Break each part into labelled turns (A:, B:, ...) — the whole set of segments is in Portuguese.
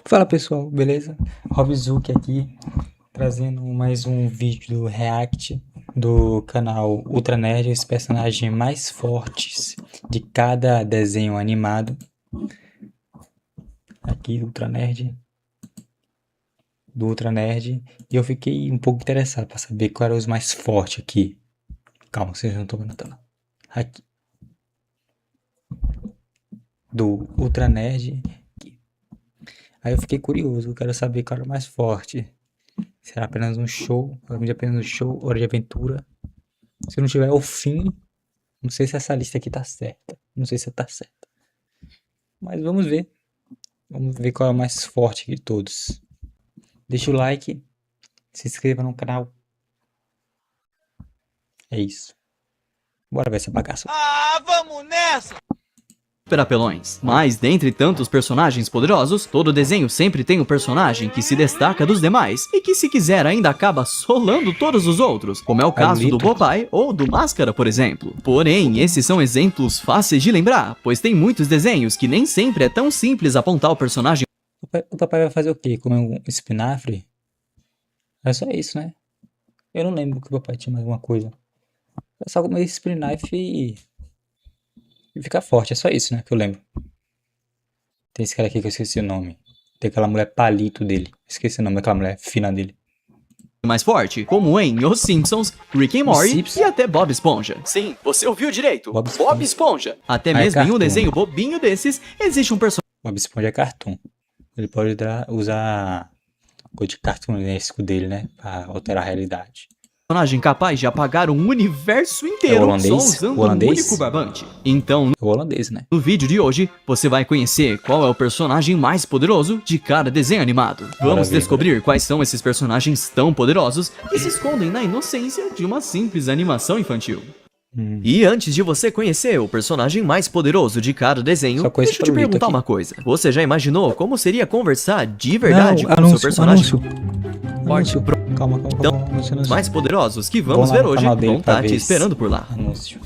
A: Fala pessoal, beleza? Robzuki aqui, trazendo mais um vídeo do React do canal Ultra Nerd, os personagens mais fortes de cada desenho animado. Aqui do Ultra Nerd, e eu fiquei um pouco interessado para saber qual era os mais fortes aqui. Calma, vocês não estão notando. Aqui. Do Ultra Nerd. Aí eu fiquei curioso, eu quero saber qual era o mais forte. Será apenas um show? Provavelmente apenas um show, Hora de Aventura. Se não tiver o fim, não sei se essa lista aqui tá certa. Não sei se tá certa. Mas vamos ver. Vamos ver qual é o mais forte de todos. Deixa o like. Se inscreva no canal. É isso. Bora ver essa bagaça.
B: Ah, vamos nessa!
C: Apelões. Mas, dentre tantos personagens poderosos, todo desenho sempre tem um personagem que se destaca dos demais e que, se quiser, ainda acaba solando todos os outros, como é o caso do Popeye ou do Máscara, por exemplo. Porém, esses são exemplos fáceis de lembrar, pois tem muitos desenhos que nem sempre é tão simples apontar o personagem.
A: O papai vai fazer o quê? Comer um espinafre? É só isso, né? Eu não lembro que o papai tinha mais alguma coisa. É só comer espinafre e ficar forte, é só isso, né, que eu lembro. Tem esse cara aqui que eu esqueci o nome. Tem aquela mulher palito dele. Esqueci o nome daquela mulher fina dele.
C: Mais forte, como em Os Simpsons, Rick and Morty e até Bob Esponja. Sim, você ouviu direito. Bob Esponja. Até mesmo em um desenho bobinho desses, existe um personagem.
A: Bob Esponja é cartoon. Ele pode usar coisa de cartunesco dele, né, pra alterar a realidade.
C: Personagem capaz de apagar um universo inteiro só usando um único barbante. Então,
A: o holandês, né?
C: No vídeo de hoje, você vai conhecer qual é o personagem mais poderoso de cada desenho animado. Vamos descobrir quais são esses personagens tão poderosos que se escondem na inocência de uma simples animação infantil. E antes de você conhecer o personagem mais poderoso de cada desenho, deixa eu te perguntar uma coisa. Você já imaginou como seria conversar de verdade com o seu personagem?
A: Calma.
C: Então, os mais poderosos que vamos ver hoje vão estar te esperando por lá.
A: Anúncio.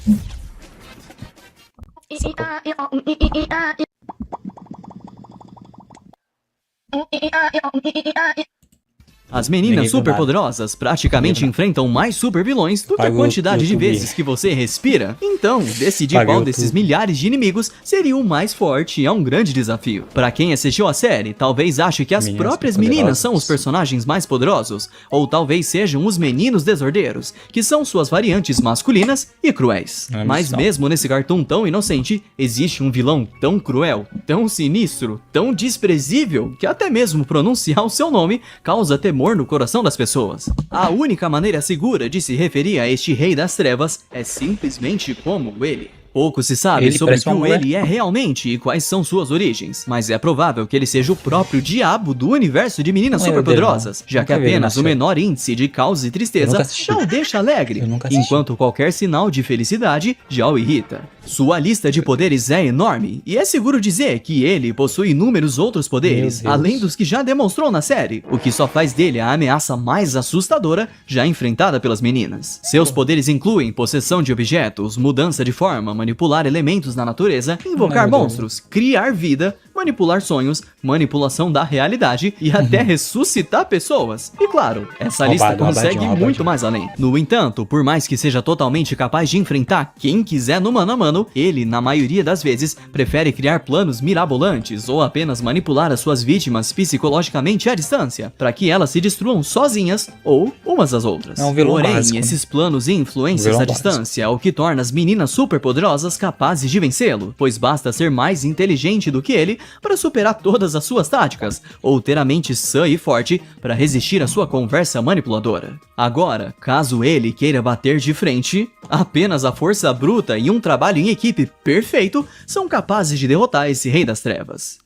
C: As meninas superpoderosas praticamente enfrentam mais supervilões do que a quantidade de vezes que você respira. Então, decidir qual desses milhares de inimigos seria o mais forte é um grande desafio. Para quem assistiu a série, talvez ache que as próprias meninas são os personagens mais poderosos, ou talvez sejam os meninos desordeiros, que são suas variantes masculinas e cruéis. Mas mesmo nesse cartoon tão inocente, existe um vilão tão cruel, tão sinistro, tão desprezível, que até mesmo pronunciar o seu nome causa temor no coração das pessoas. A única maneira segura de se referir a este rei das trevas é simplesmente como ele. Pouco se sabe sobre o que ele é realmente e quais são suas origens, mas é provável que ele seja o próprio diabo do universo de meninas superpoderosas, já que apenas o menor índice de caos e tristeza já o deixa alegre, enquanto qualquer sinal de felicidade já o irrita. Sua lista de poderes é enorme, e é seguro dizer que ele possui inúmeros outros poderes, além dos que já demonstrou na série, o que só faz dele a ameaça mais assustadora já enfrentada pelas meninas. Seus poderes incluem possessão de objetos, mudança de forma, manipular elementos na natureza, invocar monstros, criar vida, manipular sonhos, manipulação da realidade e até ressuscitar pessoas. E claro, essa lista consegue muito mais além. No entanto, por mais que seja totalmente capaz de enfrentar quem quiser no mano a mano, ele, na maioria das vezes, prefere criar planos mirabolantes ou apenas manipular as suas vítimas psicologicamente à distância, para que elas se destruam sozinhas ou umas às outras. Porém, esses planos e influências à distância é o que torna as meninas superpoderosas capazes de vencê-lo, pois basta ser mais inteligente do que ele para superar todas as suas táticas, ou ter a mente sã e forte para resistir à sua conversa manipuladora. Agora, caso ele queira bater de frente, apenas a força bruta e um trabalho em equipe perfeito são capazes de derrotar esse rei das trevas.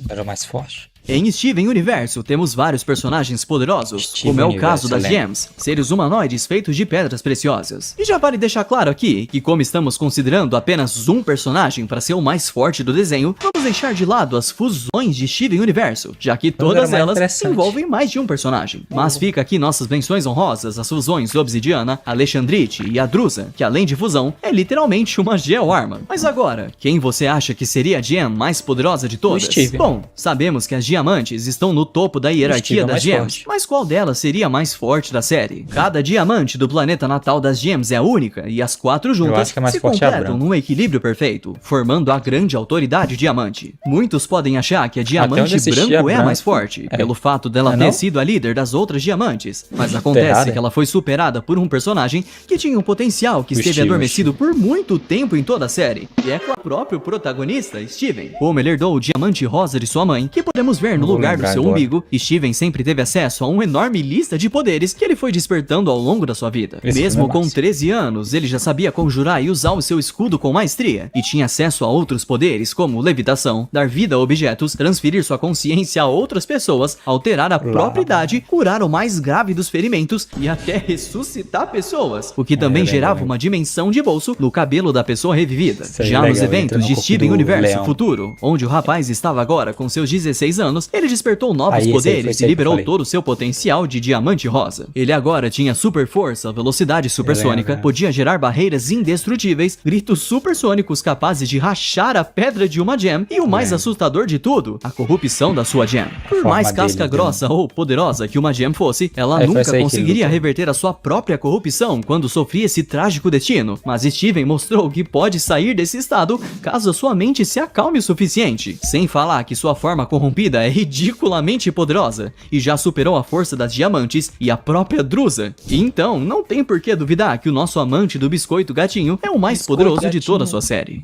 A: Era mais forte?
C: Em Steven Universo, temos vários personagens poderosos, como é o caso das Gems, seres humanoides feitos de pedras preciosas. E já vale deixar claro aqui, que como estamos considerando apenas um personagem para ser o mais forte do desenho, vamos deixar de lado as fusões de Steven Universo, já que todas elas envolvem mais de um personagem. Mas fica aqui nossas menções honrosas às fusões Obsidiana, Alexandrite e a Drusa, que além de fusão, é literalmente uma Geo-Arma. Mas agora, quem você acha que seria a Gem mais poderosa de todas? Bom, sabemos que as diamantes estão no topo da hierarquia das Gems, mas qual delas seria a mais forte da série? Cada diamante do planeta natal das Gems é única e as 4 juntas se completam num equilíbrio perfeito, formando a grande autoridade diamante. Muitos podem achar que a diamante branco é a mais forte, pelo fato dela ter sido a líder das outras diamantes, mas acontece que ela foi superada por um personagem que tinha um potencial que esteve adormecido por muito tempo em toda a série, e é com o próprio protagonista, Steven. Como ele herdou o diamante rosa de sua mãe, que podemos ver no lugar do seu umbigo, Steven sempre teve acesso a uma enorme lista de poderes que ele foi despertando ao longo da sua vida. Mesmo com 13 anos, ele já sabia conjurar e usar o seu escudo com maestria, e tinha acesso a outros poderes como levitação, dar vida a objetos, transferir sua consciência a outras pessoas, alterar a própria idade, curar o mais grave dos ferimentos e até ressuscitar pessoas, o que também gerava uma dimensão de bolso no cabelo da pessoa revivida. Já nos eventos de Steven Universo Futuro, onde o rapaz estava agora com seus 16 anos, ele despertou novos poderes e liberou todo o seu potencial de diamante rosa. Ele agora tinha super força, velocidade supersônica, podia gerar barreiras indestrutíveis, gritos supersônicos capazes de rachar a pedra de uma Gem e o mais assustador de tudo, a corrupção da sua Gem. Por mais casca grossa ou poderosa que uma Gem fosse, ela nunca conseguiria reverter a sua própria corrupção quando sofria esse trágico destino, mas Steven mostrou que pode sair desse estado caso a sua mente se acalme o suficiente. Sem falar que sua forma corrompida é ridiculamente poderosa e já superou a força das diamantes e a própria Drusa. Então, não tem por que duvidar que o nosso amante do biscoito gatinho é o mais poderoso de toda a sua série.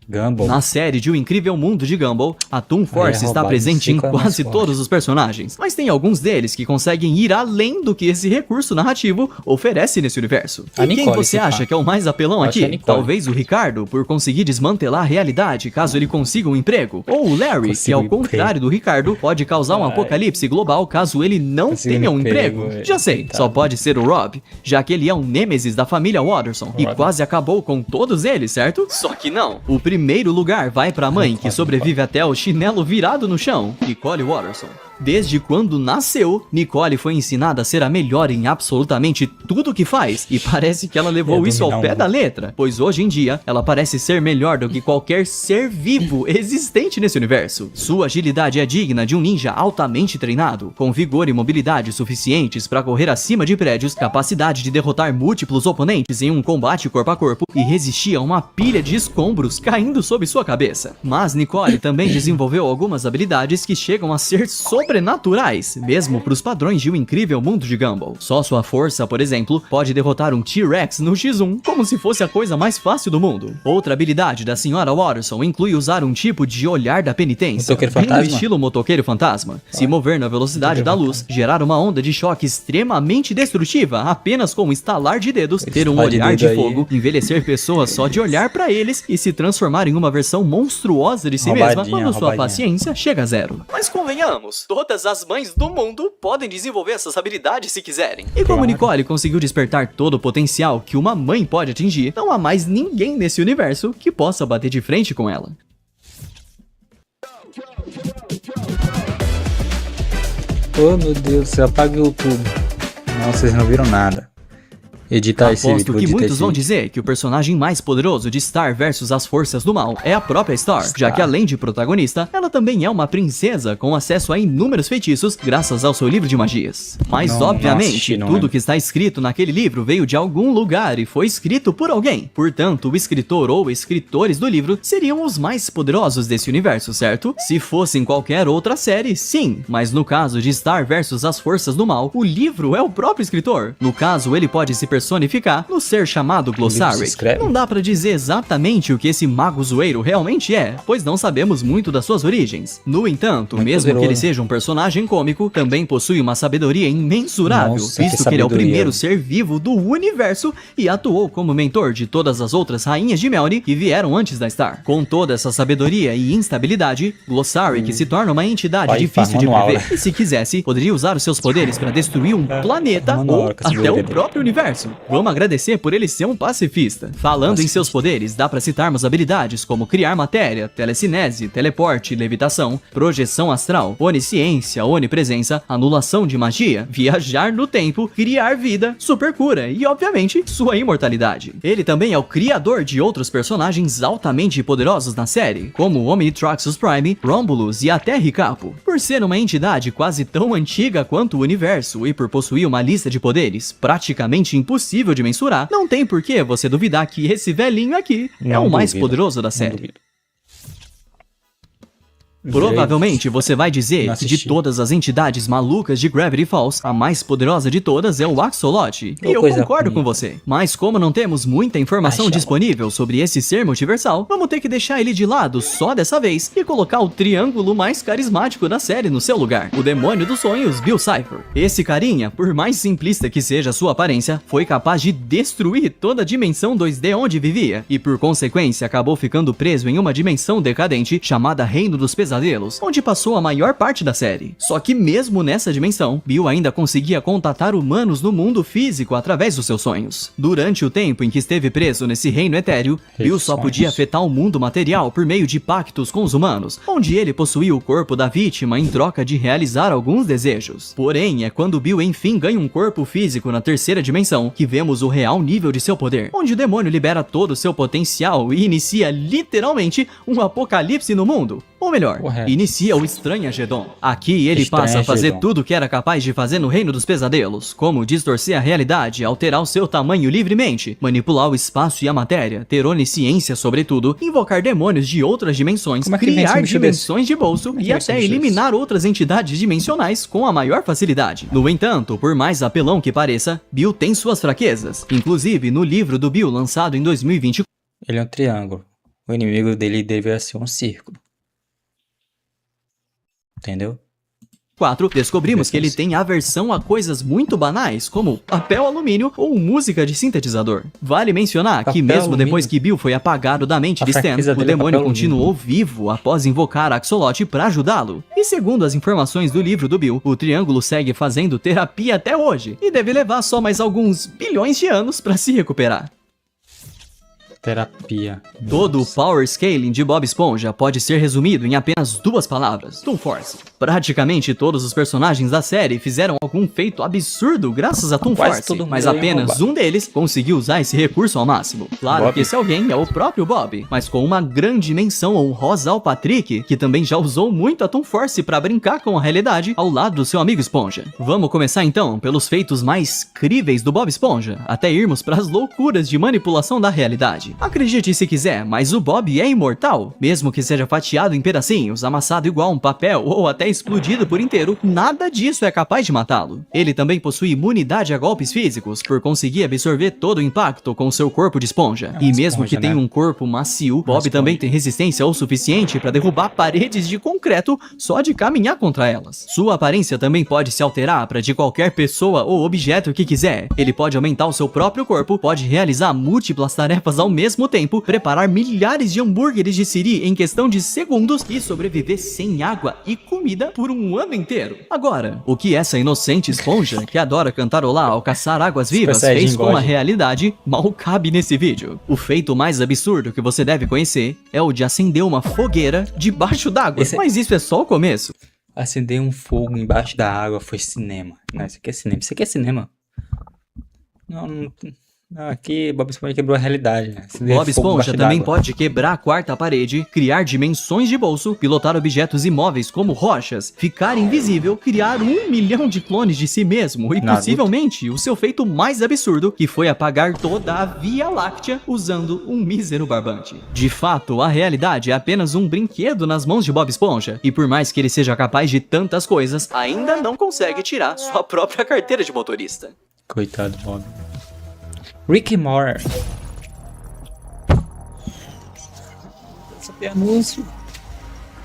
A: Gumball.
C: Na série de O Incrível Mundo de Gumball, a Toon Force está presente em quase todos os personagens, mas tem alguns deles que conseguem ir além do que esse recurso narrativo oferece nesse universo. E quem você acha que é o mais apelão aqui? Talvez o Ricardo, por conseguir desmantelar a realidade caso ele consiga um emprego, ou o Larry, que ao contrário do Ricardo, pode causar um apocalipse global caso ele não tenha um emprego. Já sei, só pode ser o Rob, já que ele é um nêmesis da família Watterson e quase acabou com todos eles, certo? Só que não. O primeiro lugar vai pra mãe, que sobrevive até o chinelo virado no chão, Nicole Watterson. Desde quando nasceu, Nicole foi ensinada a ser a melhor em absolutamente tudo que faz, e parece que ela levou isso ao pé da letra, pois hoje em dia, ela parece ser melhor do que qualquer ser vivo existente nesse universo. Sua agilidade é digna de um ninja altamente treinado, com vigor e mobilidade suficientes para correr acima de prédios, capacidade de derrotar múltiplos oponentes em um combate corpo a corpo e resistir a uma pilha de escombros caindo sobre sua cabeça. Mas Nicole também desenvolveu algumas habilidades que chegam a ser sobrenaturais, mesmo para os padrões de O Incrível Mundo de Gumball. Só sua força, por exemplo, pode derrotar um T-Rex no X1, como se fosse a coisa mais fácil do mundo. Outra habilidade da Sra. Watterson inclui usar um tipo de olhar da penitência, bem no estilo motoqueiro fantasma, se mover na velocidade da luz, gerar uma onda de choque extremamente destrutiva apenas com um estalar de dedos, ter um olhar de fogo, envelhecer pessoas só de olhar para eles e se transformar em uma versão monstruosa de si mesma quando sua paciência chega a zero. Mas convenhamos, todas as mães do mundo podem desenvolver essas habilidades se quiserem. E como Nicole conseguiu despertar todo o potencial que uma mãe pode atingir, não há mais ninguém nesse universo que possa bater de frente com ela.
A: Oh meu Deus, você apaga o YouTube. Não, vocês não viram nada. Editar esse vídeo.
C: Aposto que muitos vão dizer que o personagem mais poderoso de Star versus as forças do mal é a própria Star, já que além de protagonista, ela também é uma princesa com acesso a inúmeros feitiços graças ao seu livro de magias. Mas obviamente, tudo que está escrito naquele livro veio de algum lugar e foi escrito por alguém. Portanto, o escritor ou escritores do livro seriam os mais poderosos desse universo, certo? Se fosse em qualquer outra série, sim, mas no caso de Star versus as forças do mal, o livro é o próprio escritor. No caso, ele pode se personificar no ser chamado Glossaric.
A: escreve?
C: Não dá pra dizer exatamente o que esse mago zoeiro realmente é, pois não sabemos muito das suas origens. No entanto,
A: Muito
C: mesmo que ele
A: poderoso.
C: seja um personagem cômico, também possui uma sabedoria imensurável,
A: Nossa,
C: visto
A: que
C: que ele é o
A: sabedoria.
C: primeiro ser vivo do universo e atuou como mentor de todas as outras rainhas de Melny que vieram antes da Star. Com toda essa sabedoria e instabilidade, Glossaric se torna uma entidade
A: Vai,
C: difícil de
A: manual,
C: prever.
A: né?
C: E se quisesse, poderia usar os seus poderes para destruir um planeta
A: manual
C: ou
A: com essa
C: até o
A: doideira.
C: próprio universo. Vamos agradecer por ele ser um pacifista. Falando em seus poderes, dá para citarmos habilidades como criar matéria, telecinese, teleporte, levitação, projeção astral, onisciência, onipresença, anulação de magia, viajar no tempo, criar vida, supercura e, obviamente, sua imortalidade. Ele também é o criador de outros personagens altamente poderosos na série, como Omnitraxus Prime, Romulus e até Ricapo. Por ser uma entidade quase tão antiga quanto o universo e por possuir uma lista de poderes praticamente impossível de mensurar, não tem por que você duvidar que esse velhinho aqui é
A: Não
C: o mais
A: duvido,
C: poderoso da
A: não
C: série.
A: duvido.
C: Provavelmente você vai dizer
A: Não
C: que de
A: assisti.
C: todas as entidades malucas de Gravity Falls, a mais poderosa de todas é o Axolotl. E eu
A: coisa
C: concordo com
A: ruim.
C: você. Mas como não temos muita informação
A: Ai,
C: disponível sobre esse ser multiversal, vamos ter que deixar ele de lado só dessa vez e colocar o triângulo mais carismático da série no seu lugar, o demônio dos sonhos, Bill Cipher. Esse carinha, por mais simplista que seja a sua aparência, foi capaz de destruir toda a dimensão 2D onde vivia e por consequência acabou ficando preso em uma dimensão decadente chamada Reino dos Pesadelos, onde passou a maior parte da série. Só que mesmo nessa dimensão, Bill ainda conseguia contatar humanos no mundo físico através dos seus sonhos. Durante o tempo em que esteve preso nesse reino etéreo, Bill só
A: Sonhos.
C: podia afetar o mundo material por meio de pactos com os humanos, onde ele possuía o corpo da vítima em troca de realizar alguns desejos. Porém, é quando Bill enfim ganha um corpo físico na terceira dimensão que vemos o real nível de seu poder, onde o demônio libera todo o seu potencial e inicia literalmente um apocalipse no mundo. Ou melhor,
A: Correto.
C: inicia o Estranhagedon. Aqui ele passa a fazer
A: Estranhagedon.
C: tudo o que era capaz de fazer no Reino dos Pesadelos, como distorcer a realidade, alterar o seu tamanho livremente, manipular o espaço e a matéria, ter onisciência sobre tudo, invocar demônios de outras dimensões,
A: Como é que vence um
C: criar
A: bicho
C: dimensões de bolso
A: Como é que
C: e
A: vence um
C: até
A: bicho
C: eliminar outras entidades dimensionais com a maior facilidade. No entanto, por mais apelão que pareça, Bill tem suas fraquezas. Inclusive, no livro do Bill lançado em 2024,
A: Ele é um triângulo. O inimigo dele deveria ser um círculo. Entendeu?
C: descobrimos que ele tem aversão a coisas muito banais, como papel alumínio ou música de sintetizador. Vale mencionar que
A: Papel
C: mesmo
A: alumínio.
C: depois que Bill foi apagado da mente
A: A
C: de Stan,
A: fraqueza
C: o
A: dele é
C: demônio
A: papel alumínio.
C: continuou vivo após invocar Axolotl para ajudá-lo. E segundo as informações do livro do Bill, o triângulo segue fazendo terapia até hoje e deve levar só mais alguns bilhões de anos para se recuperar.
A: Terapia.
C: Todo o power scaling de Bob Esponja pode ser resumido em apenas duas palavras: Toon Force. Praticamente todos os personagens da série fizeram algum feito absurdo graças a Toon
A: Quase
C: Force,
A: todo mundo
C: mas
A: é
C: apenas
A: roubado.
C: um deles conseguiu usar esse recurso ao máximo. Claro
A: Bob?
C: que esse alguém é o próprio Bob, mas com uma grande menção honrosa ao Patrick, que também já usou muito a Toon Force para brincar com a realidade ao lado do seu amigo Esponja. Vamos começar então pelos feitos mais críveis do Bob Esponja, até irmos para as loucuras de manipulação da realidade. Acredite se quiser, mas o Bob é imortal. Mesmo que seja fatiado em pedacinhos, amassado igual um papel ou até explodido por inteiro, nada disso é capaz de matá-lo. Ele também possui imunidade a golpes físicos por conseguir absorver todo o impacto com seu corpo de esponja.
A: uma
C: E mesmo que
A: esponja,
C: tenha
A: né?
C: um corpo macio, Bob também tem resistência o suficiente para derrubar paredes de concreto só de caminhar contra elas. Sua aparência também pode se alterar para de qualquer pessoa ou objeto que quiser. Ele pode aumentar o seu próprio corpo, pode realizar múltiplas tarefas ao mesmo tempo, preparar milhares de hambúrgueres de siri em questão de segundos e sobreviver sem água e comida por um ano inteiro. Agora, o que essa inocente esponja, que adora cantarolar ao caçar águas vivas,
A: Super
C: fez
A: Saiyajin
C: com a
A: God.
C: realidade, mal cabe nesse vídeo. O feito mais absurdo que você deve conhecer é o de acender uma fogueira debaixo d'água.
A: Esse-
C: Mas isso é só o começo.
A: Acender um fogo embaixo da água foi cinema. Não, isso aqui é cinema. Isso aqui é cinema. Não, aqui Bob Esponja quebrou a realidade, né? Acender
C: Bob
A: fogo
C: Esponja
A: embaixo
C: também
A: d'água.
C: pode quebrar a quarta parede, criar dimensões de bolso, pilotar objetos imóveis como rochas, ficar invisível, criar 1 milhão de clones de si mesmo e
A: Naruto.
C: possivelmente o seu feito mais absurdo, que foi apagar toda a Via Láctea usando um mísero barbante. De fato, a realidade é apenas um brinquedo nas mãos de Bob Esponja, e por mais que ele seja capaz de tantas coisas, ainda não consegue tirar sua própria carteira de motorista.
A: Coitado, Bob. Rick and Morty. Só tem anúncio.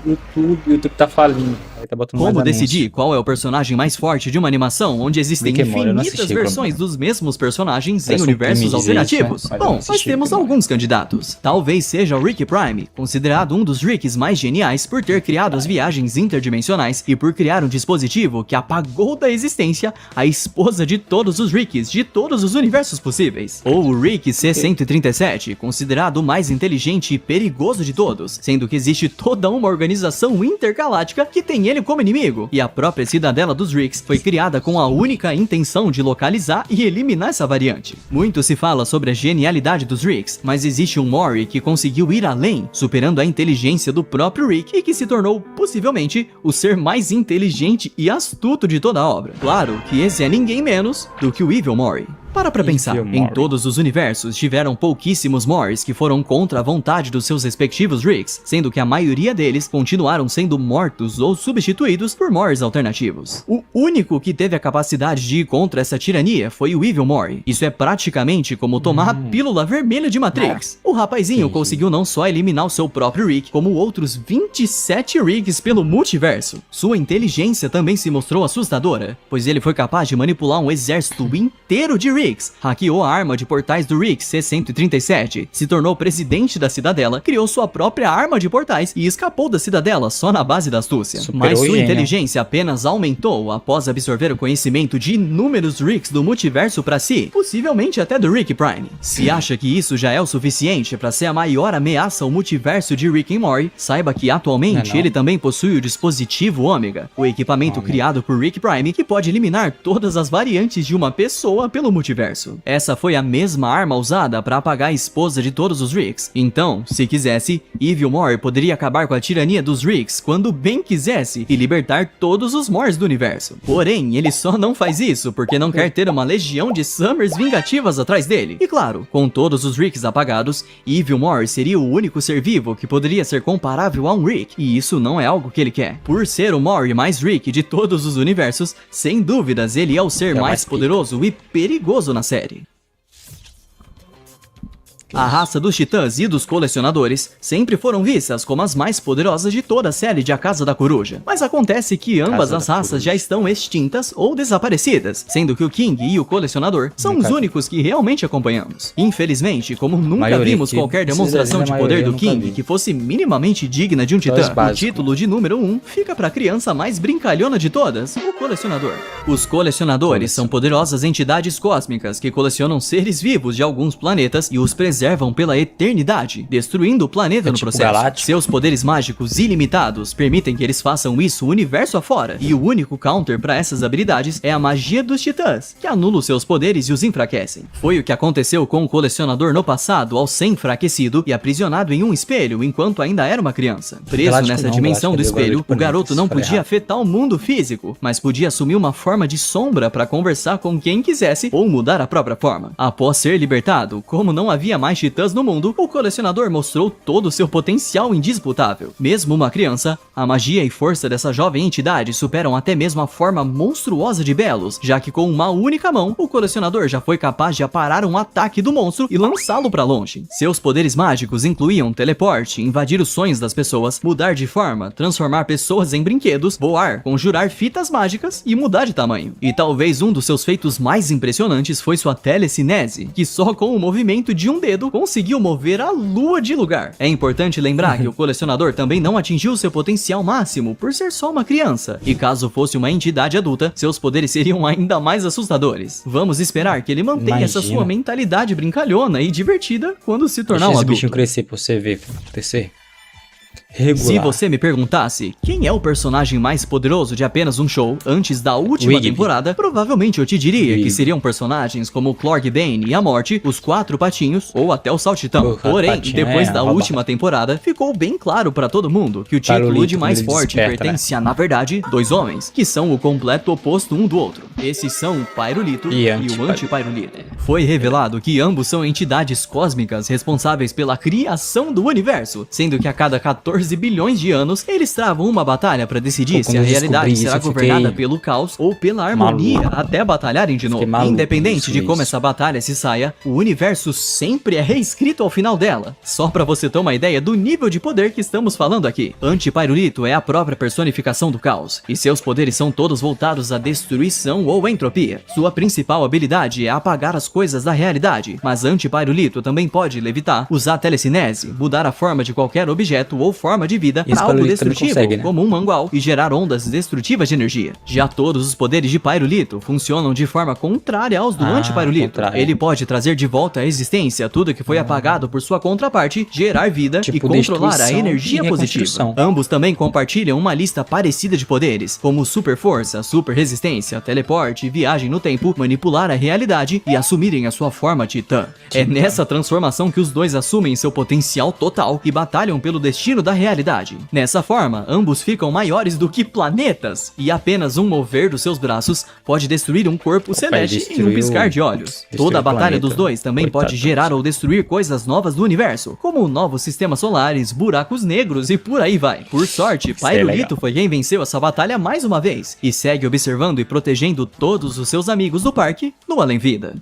A: YouTube tá falindo. Aí tá botando
C: Como
A: mais
C: decidir
A: anúncio.
C: qual é o personagem mais forte de uma animação onde existem
A: Rick and Morty, eu não
C: infinitas
A: assisti,
C: versões
A: Bruno.
C: dos mesmos personagens em
A: Parece um
C: universos
A: crime dizer
C: alternativos?
A: isso, né? Mas eu não
C: Bom, nós
A: assisti
C: temos
A: Rick and Morty.
C: alguns candidatos. Talvez seja o Rick Prime, considerado um dos Ricks mais geniais por ter criado as viagens interdimensionais e por criar um dispositivo que apagou da existência a esposa de todos os Ricks de todos os universos possíveis. Ou o Rick C-137, considerado o mais inteligente e perigoso de todos, sendo que existe toda uma organização intergaláctica que tem ele como inimigo, e a própria cidadela dos Ricks foi criada com a única intenção de localizar e eliminar essa variante. Muito se fala sobre a genialidade dos Ricks, mas existe um Mori que conseguiu ir além, superando a inteligência do próprio Rick e que se tornou, possivelmente, o ser mais inteligente e astuto de toda a obra. Claro que esse é ninguém menos do que o Evil Mori. Para pensar,
A: Evil
C: em
A: Mori.
C: todos os universos tiveram pouquíssimos Moris que foram contra a vontade dos seus respectivos Ricks, sendo que a maioria deles continuaram sendo mortos ou substituídos por Moris alternativos. O único que teve a capacidade de ir contra essa tirania foi o Evil Mori. Isso é praticamente como tomar a pílula vermelha de Matrix. O rapazinho conseguiu não só eliminar o seu próprio Rick, como outros 27 Ricks pelo multiverso. Sua inteligência também se mostrou assustadora, pois ele foi capaz de manipular um exército inteiro de Ricks, hackeou a arma de portais do Rick C-137, se tornou presidente da cidadela, criou sua própria arma de portais e escapou da cidadela só na base da astúcia.
A: Superou
C: Mas sua
A: gênio.
C: inteligência apenas aumentou após absorver o conhecimento de inúmeros Ricks do multiverso para si, possivelmente até do Rick Prime. Se acha que isso já é o suficiente para ser a maior ameaça ao multiverso de Rick and Morty, saiba que atualmente
A: Não.
C: ele também possui o dispositivo Ômega, o equipamento criado por Rick Prime que pode eliminar todas as variantes de uma pessoa pelo multiverso. Essa foi a mesma arma usada para apagar a esposa de todos os Ricks. Então, se quisesse, Evil Mori poderia acabar com a tirania dos Ricks quando bem quisesse e libertar todos os Mors do universo. Porém, ele só não faz isso porque não quer ter uma legião de Summers vingativas atrás dele. E claro, com todos os Ricks apagados, Evil Mori seria o único ser vivo que poderia ser comparável a um Rick, e isso não é algo que ele quer. Por ser o Mori mais Rick de todos os universos, sem dúvidas ele é o ser mais poderoso e perigoso na série. A raça dos titãs e dos colecionadores sempre foram vistas como as mais poderosas de toda a série de A Casa da Coruja, mas acontece que ambas
A: Casa
C: as
A: da
C: raças
A: Coruja.
C: já estão extintas ou desaparecidas, sendo que o King e o colecionador são os únicos que realmente acompanhamos. Infelizmente, como nunca
A: Maioria
C: vimos
A: que-
C: qualquer demonstração de
A: a
C: poder
A: maioria
C: do
A: eu nunca
C: King
A: vi.
C: que fosse minimamente digna de um
A: os
C: titã, o
A: básicos.
C: título de número 1 fica pra criança mais brincalhona de todas, o colecionador. Os colecionadores são poderosas entidades cósmicas que colecionam seres vivos de alguns planetas e os preservam pela eternidade, destruindo o planeta no
A: tipo
C: processo.
A: Galáctico.
C: Seus poderes mágicos ilimitados permitem que eles façam isso o universo afora, e o único counter para essas habilidades é a magia dos titãs, que anula os seus poderes e os enfraquecem. Foi o que aconteceu com o colecionador no passado ao ser enfraquecido e aprisionado em um espelho enquanto ainda era uma criança. Preso
A: Galáctico
C: nessa
A: não,
C: dimensão do
A: Galáctico é
C: espelho,
A: bagulho de
C: o garoto
A: planetas,
C: não
A: falei
C: podia
A: errado.
C: afetar o mundo físico, mas podia assumir uma forma de sombra para conversar com quem quisesse ou mudar a própria forma. Após ser libertado, como não havia mais titãs no mundo, o colecionador mostrou todo o seu potencial indisputável. Mesmo uma criança, a magia e força dessa jovem entidade superam até mesmo a forma monstruosa de Belos, já que com uma única mão, o colecionador já foi capaz de aparar um ataque do monstro e lançá-lo para longe. Seus poderes mágicos incluíam teleporte, invadir os sonhos das pessoas, mudar de forma, transformar pessoas em brinquedos, voar, conjurar fitas mágicas e mudar de tamanho. E talvez um dos seus feitos mais impressionantes foi sua telecinese, que só com o movimento de um dedo conseguiu mover a lua de lugar. É importante lembrar que o colecionador também não atingiu seu potencial máximo por ser só uma criança, e caso fosse uma entidade adulta, seus poderes seriam ainda mais assustadores. Vamos esperar que ele mantenha essa
A: Imagina.
C: sua mentalidade brincalhona e divertida quando se tornar
A: Deixa
C: um
A: esse
C: adulto.
A: bichinho crescer pra você ver acontecer. Regular.
C: Se você me perguntasse quem é o personagem mais poderoso de apenas um show antes da última
A: Wiggly.
C: temporada, provavelmente eu te diria que
A: Wiggly.
C: seriam personagens como Clark Bane e a Morte, os Quatro Patinhos ou até o Saltitão.
A: O Quatro
C: Porém,
A: Patinhos
C: depois
A: é
C: da
A: rouba.
C: última temporada, ficou bem claro pra todo mundo que o título
A: Pirulito,
C: de mais
A: quando ele
C: forte
A: desperta,
C: pertence a, na verdade, dois homens, que são o completo oposto um do outro. Esses são o Pyrolito
A: E
C: e o
A: Antipyrolito.
C: Antipyrolito. Foi revelado que ambos são entidades cósmicas responsáveis pela criação do universo, sendo que a cada 14 bilhões e bilhões de anos, eles travam uma batalha para decidir se
A: Quando
C: a
A: eu
C: realidade
A: descobri
C: será
A: isso, eu
C: governada
A: fiquei
C: pelo caos ou pela harmonia,
A: maluco.
C: até batalharem de novo.
A: maluco
C: Independente
A: isso,
C: de como
A: isso.
C: essa batalha se saia, o universo sempre é reescrito ao final dela. Só pra você ter uma ideia do nível de poder que estamos falando aqui. Antipyrolito é a própria personificação do caos, e seus poderes são todos voltados à destruição ou entropia. Sua principal habilidade é apagar as coisas da realidade, mas Antipyrolito também pode levitar, usar telecinese, mudar a forma de qualquer objeto ou forma de vida para algo
A: Pyrolito também
C: destrutivo,
A: consegue, né?
C: como um mangual, e gerar ondas destrutivas de energia. Já todos os poderes de Pyrolito funcionam de forma contrária aos do Antipyrolito.
A: contrária.
C: Ele pode trazer de volta à existência tudo que foi apagado por sua contraparte, gerar vida e
A: Tipo,
C: controlar a
A: destruição
C: energia
A: e
C: positiva.
A: reconstrução.
C: Ambos também compartilham uma lista parecida de poderes, como super força, super resistência, teleporte, viagem no tempo, manipular a realidade e assumirem a sua forma titã. É nessa transformação que os dois assumem seu potencial total e batalham pelo destino da realidade. Nessa forma, ambos ficam maiores do que planetas, e apenas um mover dos seus braços pode destruir um corpo celeste em um piscar de olhos. Toda a batalha dos dois também pode gerar ou destruir coisas novas do universo, como novos sistemas solares, buracos negros e por aí vai. Por sorte, Pyrolito foi quem venceu essa batalha mais uma vez, e segue observando e protegendo todos os seus amigos do parque no Além-Vida.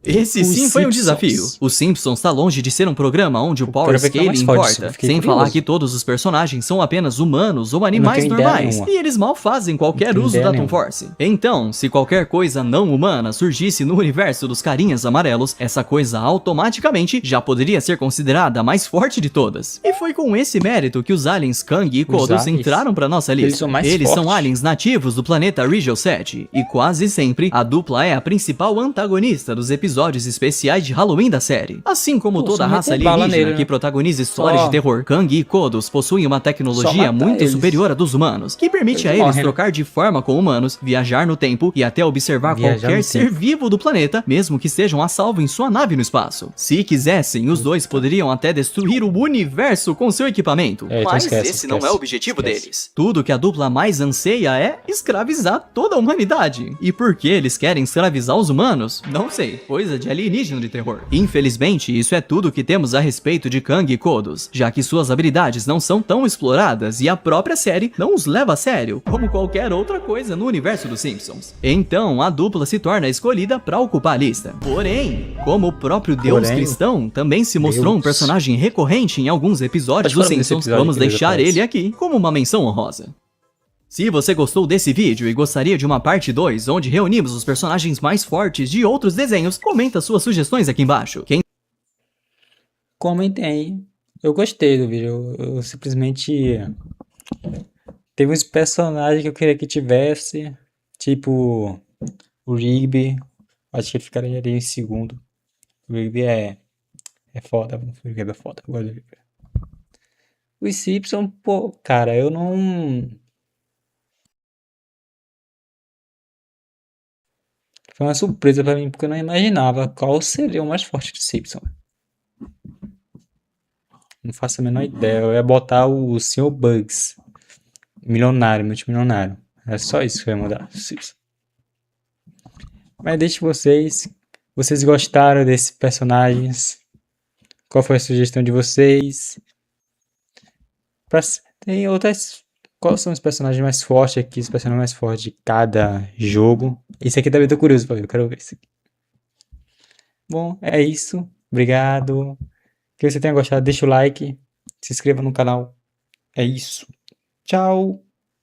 C: Esse sim foi um desafio. Os Simpsons está longe de ser um programa onde o power
A: quero ver quem é
C: scaling
A: mais forte,
C: importa,
A: eu fiquei
C: sem
A: curioso.
C: falar que todos os personagens são apenas humanos ou animais
A: tenho ideia
C: normais,
A: nenhuma.
C: e eles mal fazem qualquer
A: tenho
C: uso
A: ideia
C: da
A: nenhuma.
C: Toon Force. Então, se qualquer coisa não humana surgisse no universo dos carinhas amarelos, essa coisa automaticamente já poderia ser considerada a mais forte de todas. E foi com esse mérito que os aliens Kang e Kodos
A: aliens?
C: entraram pra nossa lista.
A: Eles são mais
C: Eles são
A: fortes.
C: aliens nativos do planeta Rigel 7, e quase sempre a dupla é a principal antagonista dos episódios especiais de Halloween da série. Assim como
A: Pô,
C: toda a
A: só
C: raça
A: meter bala
C: alienígena
A: nele, né?
C: que protagoniza histórias
A: Só.
C: de terror, Kang e Kodos possuem uma
A: Só
C: tecnologia
A: matar
C: muito
A: eles.
C: superior à dos humanos, que permite a
A: Eles
C: eles
A: morrem, né?
C: trocar de forma com humanos, viajar no tempo e até observar
A: Viajar
C: qualquer
A: no
C: ser
A: tempo.
C: vivo do planeta, mesmo que estejam a salvo em sua nave no espaço. Se quisessem, os dois poderiam até destruir o universo com seu equipamento,
A: É, então
C: mas
A: esquece,
C: esse não é
A: esquece.
C: o objetivo
A: Esquece.
C: deles. Tudo que a dupla mais anseia é escravizar toda a humanidade. E por que eles querem escravizar os humanos? Não sei, coisa de alienígena de terror. Infelizmente, isso é tudo que temos a respeito de Kang e Kodos, já que suas habilidades não são tão exploradas e a própria série não os leva a sério, como qualquer outra coisa no universo dos Simpsons. Então, a dupla se torna a escolhida para ocupar a lista. Porém, como o próprio Deus
A: Porém,
C: cristão também se mostrou um
A: Deus.
C: personagem recorrente em alguns episódios
A: Pode
C: dos
A: falar desse
C: Simpsons,
A: episódio
C: vamos
A: que ele
C: deixar
A: aparece.
C: ele aqui como uma menção honrosa. Se você gostou desse vídeo e gostaria de uma parte 2, onde reunimos os personagens mais fortes de outros desenhos, comenta suas sugestões aqui embaixo. Quem
A: Comentem aí. Eu gostei do vídeo. Eu simplesmente. Teve uns personagens que eu queria que tivesse. Tipo. O Rigby. Acho que ele ficaria ali em segundo. O Rigby é foda. O Rigby é foda. Eu gosto do Rigby. Os Simpsons, pô, cara, eu não. Foi uma surpresa pra mim, porque eu não imaginava qual seria o mais forte do Simpsons. Não faço a menor ideia. Eu ia botar o Sr. Bugs. Milionário, multimilionário. É só isso que eu ia mudar. Mas deixe vocês. Vocês gostaram desses personagens? Qual foi a sugestão de vocês? Tem outras. Quais são os personagens mais fortes aqui? Os personagens mais fortes de cada jogo? Esse aqui também tô curioso pra ver. Eu quero ver isso aqui. Bom, é isso. Obrigado. Que você tenha gostado, deixa o like, se inscreva no canal. É isso. Tchau.